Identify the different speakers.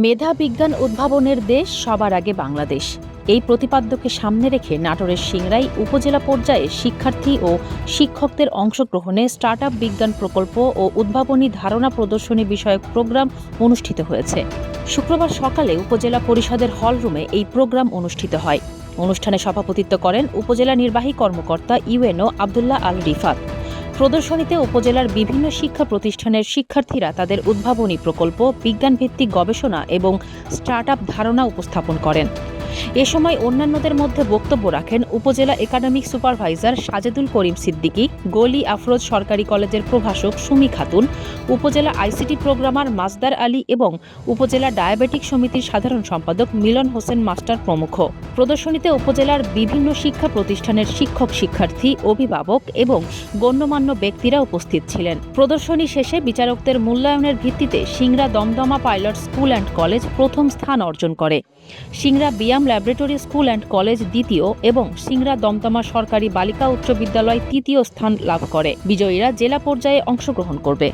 Speaker 1: মেধা বিজ্ঞান উদ্ভাবনের দেশ সবার আগে বাংলাদেশ। এই প্রতিপাদ্যকে সামনে রেখে নাটোরের সিংড়ায় উপজেলা পর্যায়ে শিক্ষার্থী ও শিক্ষকদের অংশগ্রহণে স্টার্টআপ বিজ্ঞান প্রকল্প ও উদ্ভাবনী ধারণা প্রদর্শনী বিষয়ক প্রোগ্রাম অনুষ্ঠিত হয়েছে। শুক্রবার সকালে উপজেলা পরিষদের হলরুমে এই প্রোগ্রাম অনুষ্ঠিত হয়। অনুষ্ঠানে সভাপতিত্ব করেন উপজেলা নির্বাহী কর্মকর্তা ইউএনও আবদুল্লাহ আল রিফাত। প্রদর্শনীতে উপজেলার বিভিন্ন শিক্ষা প্রতিষ্ঠানের শিক্ষার্থীরা তাদের উদ্ভাবনী প্রকল্প, বিজ্ঞানভিত্তিক গবেষণা এবং স্টার্টআপ ধারণা উপস্থাপন করেন। এ সময় অন্যান্যদের মধ্যে বক্তব্য রাখেন উপজেলা একাডেমিক সুপারভাইজার সাজেদুল করিম সিদ্দিকী, গলি আফরোজ সরকারি কলেজের প্রভাষক সুমি খাতুন, উপজেলা আইসিটি প্রোগ্রামার মাজদার আলী এবং উপজেলা ডায়াবেটিক সমিতির সাধারণ সম্পাদক মিলন হোসেন মাস্টার প্রমুখ। প্রদর্শনীতে উপজেলার বিভিন্ন শিক্ষা প্রতিষ্ঠানের শিক্ষক, শিক্ষার্থী, অভিভাবক এবং গণ্যমান্য ব্যক্তিরা উপস্থিত ছিলেন। প্রদর্শনী শেষে বিচারকদের মূল্যায়নের ভিত্তিতে Singra Damdama pilot school and college প্রথম স্থান অর্জন করে, Singra BIAM laboratory school and college দ্বিতীয় এবং সিংড়া দমদমা সরকারি বালিকা উচ্চ বিদ্যালয় তৃতীয় স্থান লাভ করে। বিজয়ীরা জেলা পর্যায়ে অংশগ্রহণ করবে।